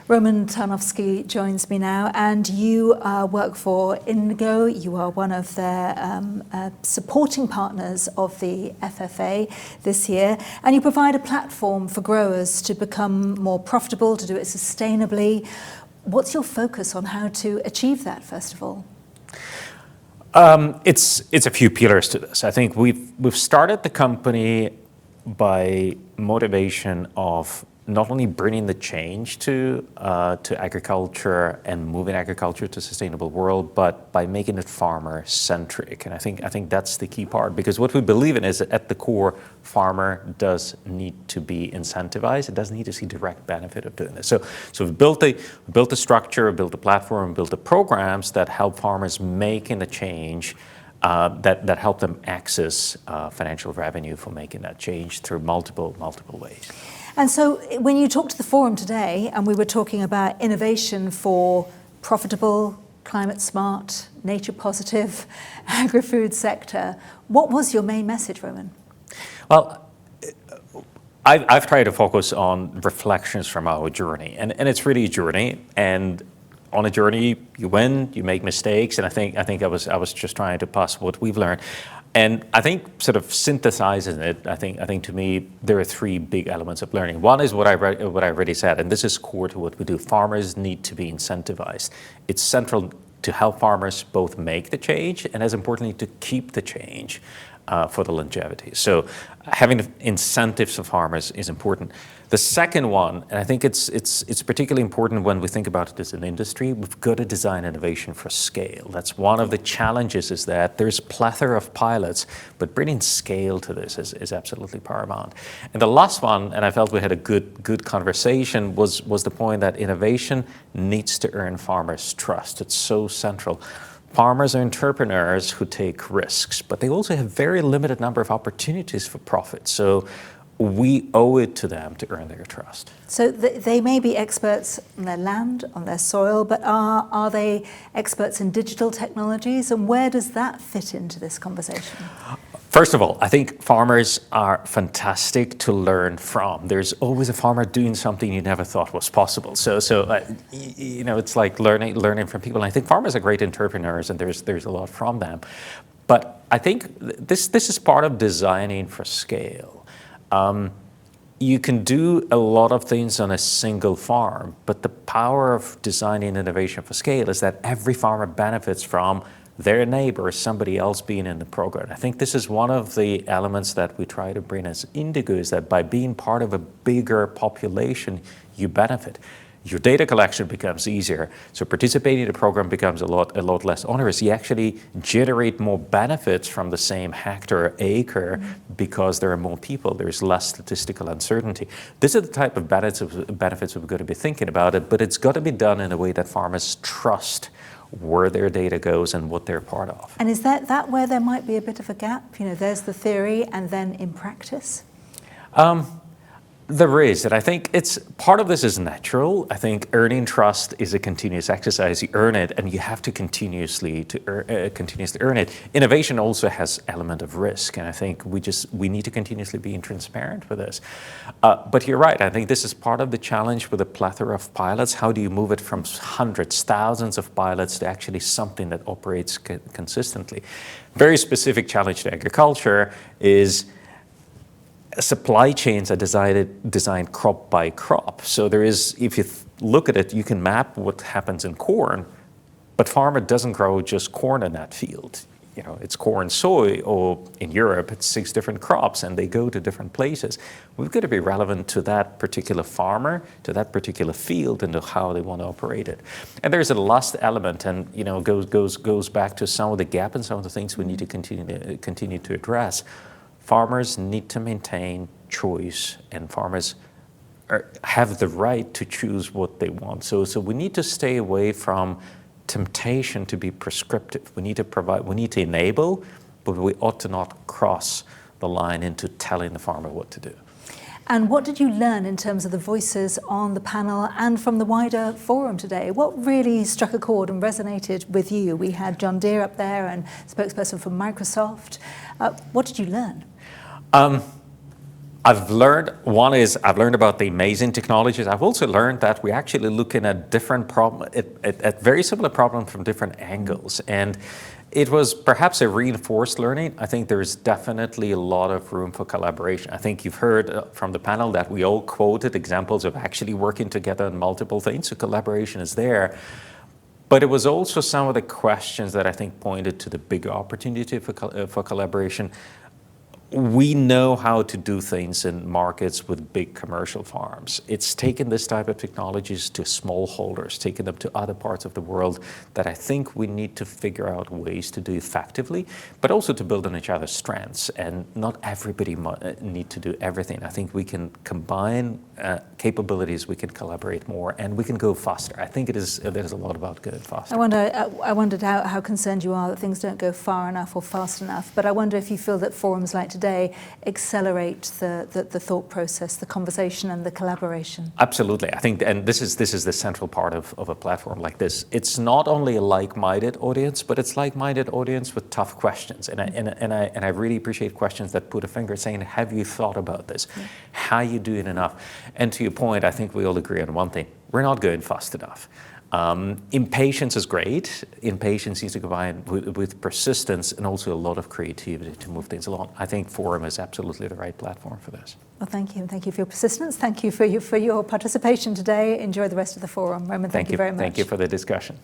Roman Tarnovsky joins me now, and you work for Indigo. You are one of their supporting partners of the FFA this year, and you provide a platform for growers to become more profitable, to do it sustainably. What's your focus on how to achieve that, first of all? It's a few pillars to this. I think we've started the company by motivation of not only bringing the change to agriculture and moving agriculture to a sustainable world, but by making it farmer centric. And I think that's the key part, because what we believe in is that at the core, farmer does need to be incentivized. It doesn't need to see direct benefit of doing this. So we've built a structure, built a platform, built the programs that help farmers making the change, that help them access financial revenue for making that change through multiple ways. And so when you talked to the forum today, and we were talking about innovation for profitable, climate smart, nature positive agri-food sector, what was your main message, Roman? Well, I've tried to focus on reflections from our journey, and it's really a journey. And on a journey, you win, you make mistakes, and I think I was just trying to pass what we've learned. And I think sort of synthesizing it, I think to me, there are three big elements of learning. One is what I already said, and this is core to what we do. Farmers need to be incentivized. It's central to help farmers both make the change and, as importantly, to keep the change for the longevity. So having incentives for farmers is important. The second one, and I think it's particularly important when we think about it as an industry, we've got to design innovation for scale. That's one of the challenges, is that there's a plethora of pilots, but bringing scale to this is absolutely paramount. And the last one, and I felt we had a good conversation, was the point that innovation needs to earn farmers' trust. It's so central. Farmers are entrepreneurs who take risks, but they also have very limited number of opportunities for profit. So we owe it to them to earn their trust. So they may be experts on their land, on their soil, but are they experts in digital technologies? And where does that fit into this conversation? First of all, I think farmers are fantastic to learn from. There's always a farmer doing something you never thought was possible. So it's like learning from people. And I think farmers are great entrepreneurs, and there's a lot from them. But I think this is part of designing for scale. You can do a lot of things on a single farm, but the power of designing innovation for scale is that every farmer benefits from their neighbor, somebody else being in the program. I think this is one of the elements that we try to bring as Indigo, is that by being part of a bigger population, you benefit. Your data collection becomes easier, so participating in the program becomes a lot less onerous. You actually generate more benefits from the same hectare or acre because there are more people. There's less statistical uncertainty. This is the type of benefits we've got to be thinking about it, but it's got to be done in a way that farmers trust where their data goes and what they're part of. And is that where there might be a bit of a gap? You know, there's the theory, and then in practice? There is, and I think it's part of this is natural. I think earning trust is a continuous exercise. You earn it, and you have to continuously earn it. Innovation also has element of risk, and I think we need to continuously be transparent with this. But you're right. I think this is part of the challenge with a plethora of pilots. How do you move it from hundreds, thousands of pilots to actually something that operates consistently? Very specific challenge to agriculture is supply chains are designed crop by crop. So there is, if you look at it, you can map what happens in corn, but farmer doesn't grow just corn in that field. You know, it's corn, soy, or in Europe, it's 6 different crops, and they go to different places. We've got to be relevant to that particular farmer, to that particular field, and to how they want to operate it. And there's a last element, and goes back to some of the gap and some of the things we need to continue to address. Farmers need to maintain choice, and farmers have the right to choose what they want. So we need to stay away from temptation to be prescriptive. We need to enable, but we ought to not cross the line into telling the farmer what to do. And what did you learn in terms of the voices on the panel and from the wider forum today? What really struck a chord and resonated with you? We had John Deere up there and spokesperson from Microsoft. What did you learn? I've learned about the amazing technologies. I've also learned that we're actually looking at different problem, at very similar problems from different angles. And it was perhaps a reinforced learning. I think there's definitely a lot of room for collaboration. I think you've heard from the panel that we all quoted examples of actually working together on multiple things. So collaboration is there. But it was also some of the questions that I think pointed to the bigger opportunity for collaboration. We know how to do things in markets with big commercial farms. It's taken this type of technologies to smallholders, taken them to other parts of the world that I think we need to figure out ways to do effectively, but also to build on each other's strengths. And not everybody need to do everything. I think we can combine capabilities, we can collaborate more, and we can go faster. I think there's a lot about going faster. I wondered how concerned you are that things don't go far enough or fast enough, but I wonder if you feel that forums like today accelerate the thought process, the conversation and the collaboration. Absolutely. I think, and this is the central part of a platform like this. It's not only a like-minded audience, but it's like-minded audience with tough questions. And I really appreciate questions that put a finger saying, have you thought about this? Yeah. How are you doing enough? And to your point, I think we all agree on one thing. We're not going fast enough. Impatience is great. Impatience needs to combine with persistence and also a lot of creativity to move things along. I think Forum is absolutely the right platform for this. Well, thank you. Thank you for your persistence. Thank you for your participation today. Enjoy the rest of the forum. Roman, thank you very much. Thank you for the discussion.